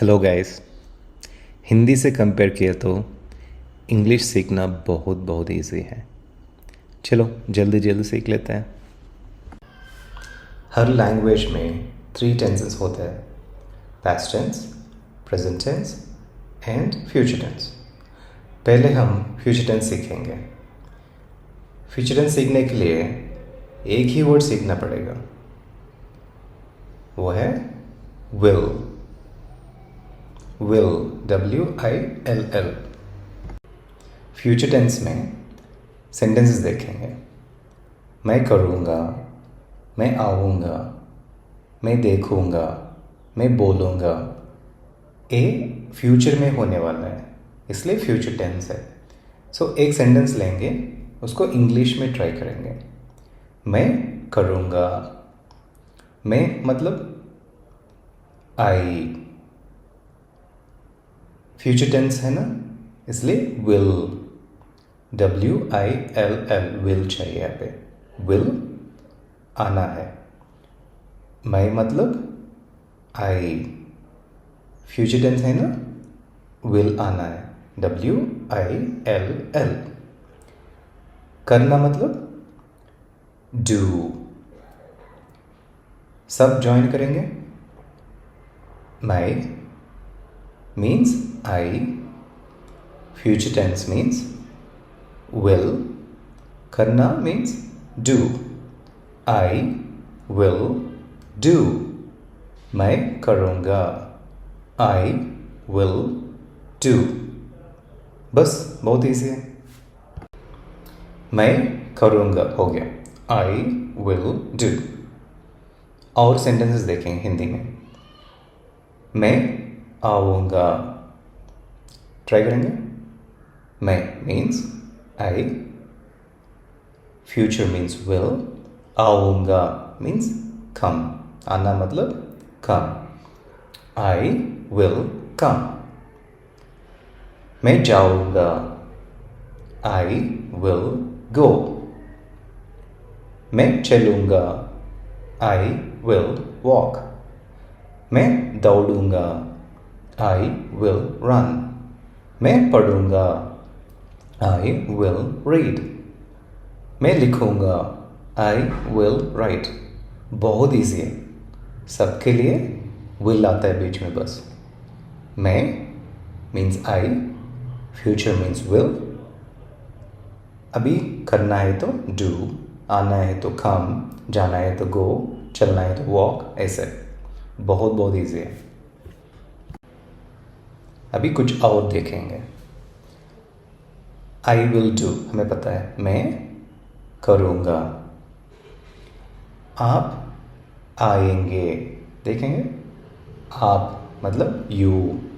Hello guys. Hindi से compare किया तो इंग्लिश सीखना बहुत बहुत इजी है। चलो जल्दी जल्दी सीख लेते हैं। हर लैंग्वेज में 3 टेंसेस होते हैं: past tense, present tense and future tense. पहले हम फ्यूचर टेंस सीखेंगे। फ्यूचर टेंस सीखने के लिए एक ही वर्ड सीखना पड़ेगा, वो है will. Will, WILL। Future tense में सेंटेंसेस देखेंगे। मैं करूँगा, मैं आऊँगा, मैं देखूँगा, मैं बोलूँगा। ये फ्यूचर में होने वाला है, इसलिए फ्यूचर टेंस है। सो एक सेंटेंस लेंगे, उसको इंग्लिश में ट्राई करेंगे। मैं करूँगा, मैं मतलब आई। फ्यूचर टेंस है ना, इसलिए विल, WILL, विल चाहिए यहाँ पे। विल आना है। मैं मतलब आई। फ्यूचर टेंस है ना, विल आना है, WILL। करना मतलब डू। सब ज्वाइन करेंगे। मैं means I, future tense means will, करना means do, I will do, मैं करूँगा, I will do। बस बहुत ईजी है। मैं करूँगा हो गया, I will do। और सेंटेंसेस देखेंगे हिंदी में। मैं आऊँगा, ट्राई करेंगे। मैं means I, future means will, आऊँगा मीन्स कम, आना मतलब कम, आई विल कम। मैं जाऊँगा, आई विल गो। मैं चलूँगा, आई विल वॉक। मैं दौड़ूँगा, I will run। मैं पढ़ूँगा, I will read। मैं लिखूँगा, I will write। बहुत ईजी है, सबके लिए will आता है बीच में बस। मैं means I, future means will। अभी करना है तो do, आना है तो come, जाना है तो go, चलना है तो walk, ऐसे बहुत बहुत ईजी है। अभी कुछ और देखेंगे। आई विल डू हमें पता है, मैं करूँगा। आप आएंगे, देखेंगे। आप मतलब यू,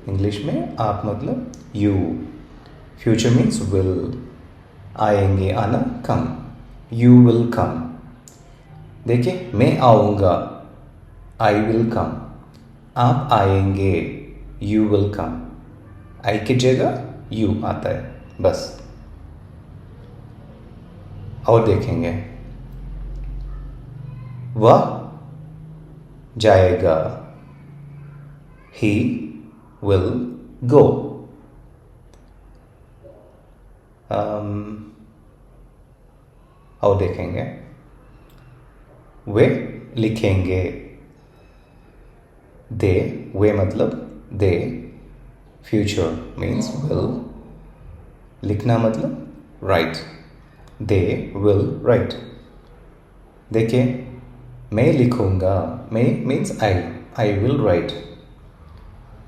इंग्लिश में आप मतलब यू। फ्यूचर मीन्स विल, आएंगे आना कम, यू विल कम। देखिए, मैं आऊँगा, आई विल कम। आप आएंगे, यू विल कम। आई की जगह यू आता है बस। और देखेंगे, वह जाएगा, ही विल गो। और देखेंगे, वे लिखेंगे, दे, वे मतलब दे, फ्यूचर मीन्स विल, लिखना मतलब राइट, दे विल राइट। देखिए, मैं लिखूँगा, मैं मीन्स आई विल राइट।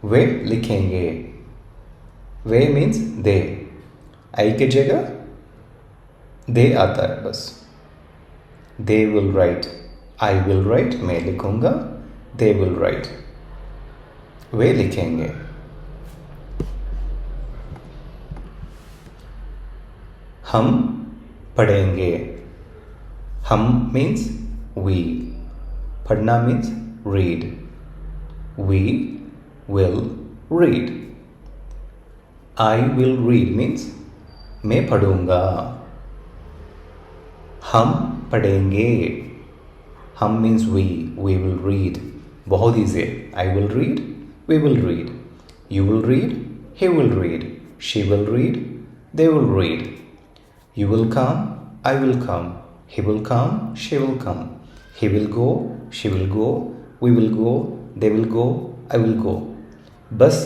वे लिखेंगे, वे मीन्स दे, आई की जगह दे आता है बस। They will write, I will write, मैं लिखूँगा, दे विल राइट। वे लिखेंगे। हम पढ़ेंगे, हम मीन्स वी, पढ़ना means read, we will read. I will read means मैं पढ़ूँगा। हम पढ़ेंगे, हम मीन्स वी विल रीड। बहुत ईजी है। I will read, we will read. You will read, he will read, she will read, they will read. You will come, I will come, he will come, she will come. He will go, she will go, we will go, they will go, I will go. बस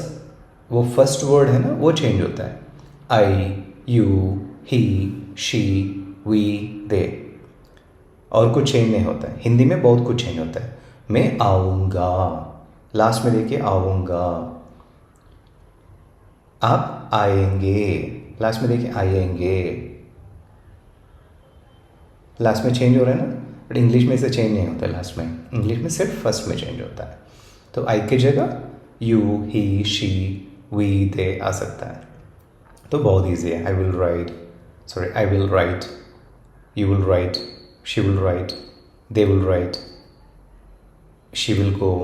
वो first word है ना, वो change होता है. I, you, he, she, we, they. और कुछ change नहीं होता है. हिंदी में बहुत कुछ चेंज होता है. मैं आऊँगा, लास्ट में देखिए आऊँगा. आप आएंगे, लास्ट में देखिए आएंगे. लास्ट में चेंज हो रहा है ना, बट इंग्लिश में इसे चेंज नहीं होता है. लास्ट में इंग्लिश में सिर्फ फर्स्ट में चेंज होता है. तो आई की जगह यू, ही, शी, वी, दे आ सकता है. तो बहुत ईजी है. I will write, sorry I will write, you will write, she will write, they will write, she will go,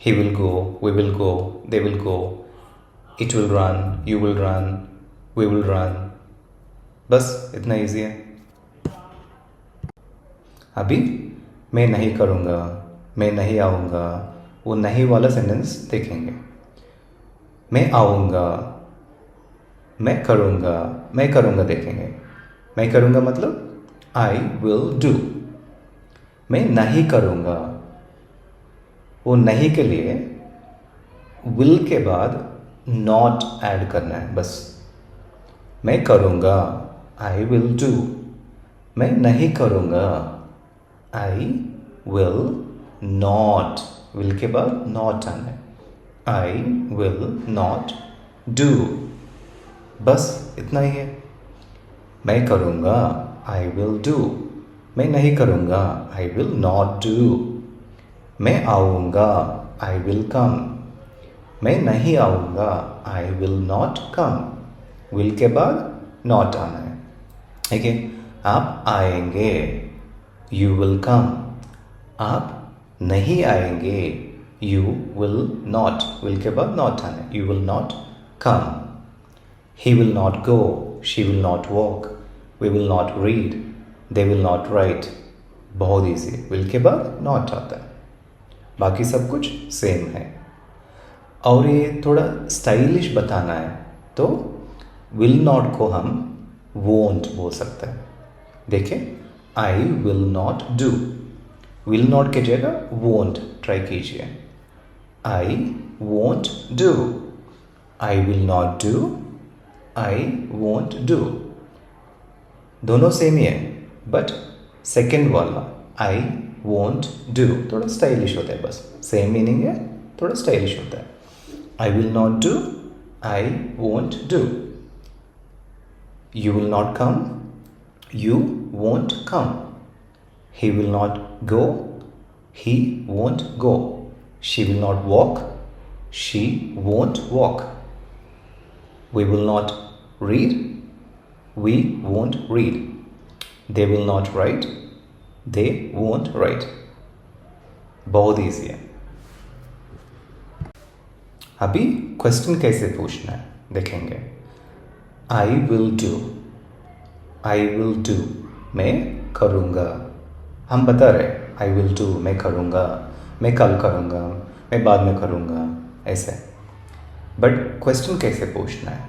he will go, we will go, they will go, it will run, you will run, we will run. बस इतना easy है. अभी मैं नहीं करूँगा, मैं नहीं आऊँगा, वो नहीं वाला सेंटेंस देखेंगे. मैं आऊँगा, मैं करूँगा देखेंगे. मैं करूँगा मतलब I will do. मैं नहीं करूँगा, वो नहीं के लिए will के बाद not ऐड करना है बस. मैं करूँगा, I will do. मैं नहीं करूँगा, I will not. will के बाद not आना है. I will not do. बस इतना ही है. मैं करूँगा, I will do. मैं नहीं करूँगा, I will not do. मैं आऊँगा, I will come. मैं नहीं आऊँगा, I will not come. will के बाद not आना है. ठीक है. आप आएंगे, you will come. आप नहीं आएंगे, you will not. will के बाद not आना है. you will not come. He will not go, she will not walk, we will not read, they will not write. बहुत ईजी. will के बाद not आता है. बाकी सब कुछ सेम है. और ये थोड़ा स्टाइलिश बताना है तो will not को हम won't बोल सकते हैं. देखिए, I will not do. will not के जगह won't ट्राई कीजिए. I won't do. I will not do. I won't do. दोनों सेम ही है, बट सेकेंड वाला I won't do थोड़ा स्टाइलिश होता है. बस सेम मीनिंग है, थोड़ा स्टाइलिश होता है. I will not do, I won't do. You will not come, you won't come. He will not go, he won't go. She will not walk, she won't walk. We will not read, we won't read. They will not write, they won't write. बहुत easy है. अभी question कैसे पूछना है देखेंगे. I will do. I will do. मैं करूँगा. हम बता रहे I will do. मैं करूँगा, मैं कल करूँगा, मैं बाद में करूँगा, ऐसे. बट क्वेश्चन कैसे पूछना है.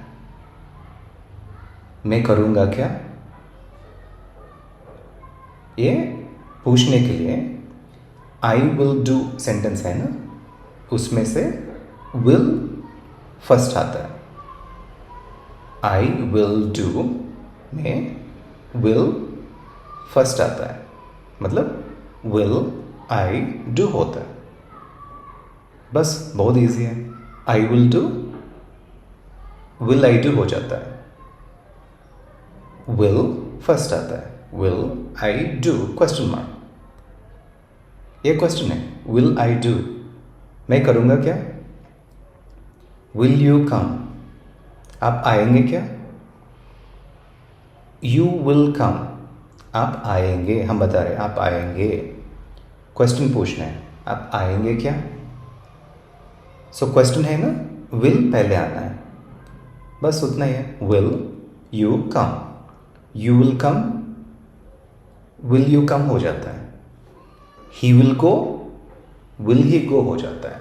मैं करूँगा क्या, ये पूछने के लिए I will do सेंटेंस है ना, उसमें से will फर्स्ट आता है. I will do में will फर्स्ट आता है. मतलब will I do होता है. बस बहुत इजी है. I will do will I do हो जाता है. will फर्स्ट आता है. will I do question mark. ये क्वेश्चन है. will I do. मैं करूँगा क्या. will you come. आप आएंगे क्या. you will come. आप आएंगे. हम बता रहे हैं आप आएंगे. क्वेश्चन पूछना है आप आएंगे क्या. सो क्वेश्चन है ना, will पहले आना है. बस उतना ही है. will you come. you will come, will you come हो जाता है. he will go, will he go हो जाता है.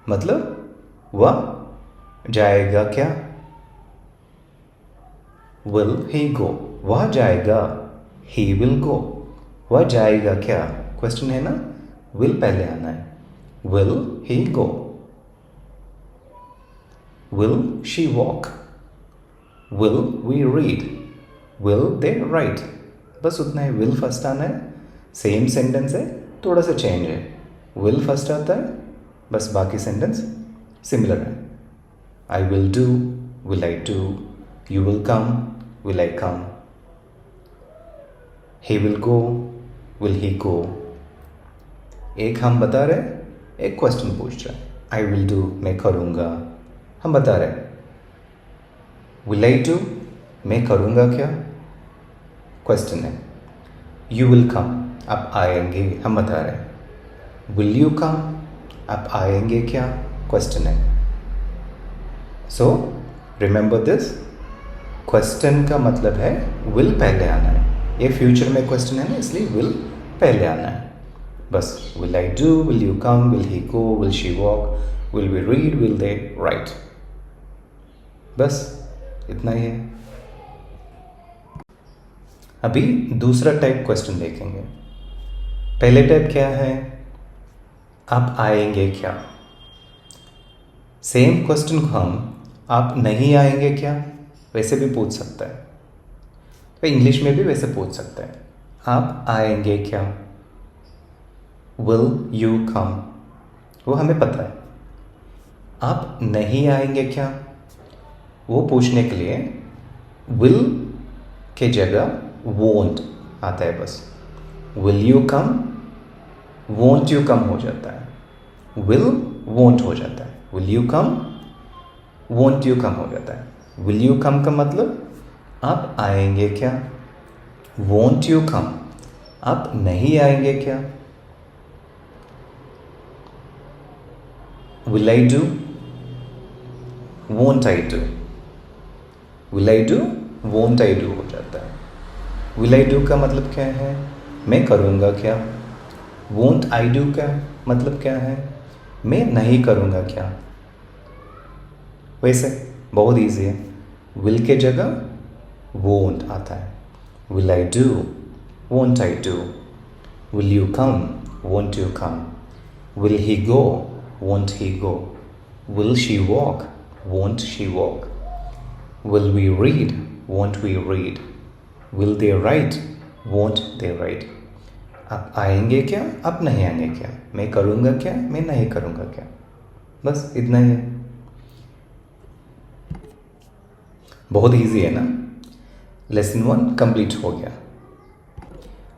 मतलब वह जाएगा क्या? Will he go? वह जाएगा, he will go. वह जाएगा क्या? क्वेश्चन है ना, will पहले आना है. Will he go? Will she walk? Will we read? Will they write? बस उतना है. will फर्स्ट आना है, सेम सेंटेंस है, थोड़ा सा चेंज है. will फर्स्ट आता है, बस बाकी सेंटेंस सिमिलर है. I will do, will I do? You will come, will I come? He will go, will he go? एक हम बता रहे, एक क्वेश्चन पूछ रहा है. I will do, मैं करूँगा. हम बता रहे. Will I do, मैं करूँगा क्या? क्वेश्चन है. You will come, आप आएंगे. हम बता रहे. Will you come, आप आएंगे क्या? क्वेश्चन है. सो रिमेंबर दिस, क्वेश्चन का मतलब है will पहले आना है. ये फ्यूचर में क्वेश्चन है ना, इसलिए will पहले आना है. बस will I do, will you come, will he go, will she walk, will we read, will they write. बस इतना ही है. अभी दूसरा टाइप क्वेश्चन देखेंगे. पहले टाइप क्या है? आप आएंगे क्या? सेम क्वेश्चन को हम आप नहीं आएंगे क्या वैसे भी पूछ सकता है. तो इंग्लिश में भी वैसे पूछ सकता है. आप आएंगे क्या? Will you come? वो हमें पता है. आप नहीं आएंगे क्या? वो पूछने के लिए will के जगह won't आता है. बस will you come, won't you come हो जाता है. will won't हो जाता है. will you come, won't you come हो जाता है. will you come का मतलब आप आएंगे क्या? won't you come, आप नहीं आएंगे क्या? will I do, won't I do. will I do, won't I do हो जाता है. will I do का मतलब क्या है? मैं करूँगा क्या? won't I do का मतलब क्या है? मैं नहीं करूँगा क्या? वैसे बहुत ईजी है. will के जगह won't आता है. will I do, won't I do. will you come, won't you come. will he go, won't he go. will she walk, won't she walk. will we read, won't we read. will they write, won't they write. आप आएंगे क्या? आप नहीं आएंगे क्या? मैं करूँगा क्या? मैं नहीं करूँगा क्या? बस इतना ही है. बहुत इजी है ना. लेसन 1 कंप्लीट हो गया.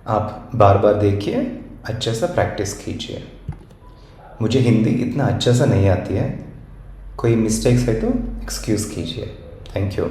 आप बार बार देखिए, अच्छा सा प्रैक्टिस कीजिए. मुझे हिंदी इतना अच्छा सा नहीं आती है. कोई मिस्टेक्स है तो एक्सक्यूज़ कीजिए. Thank you.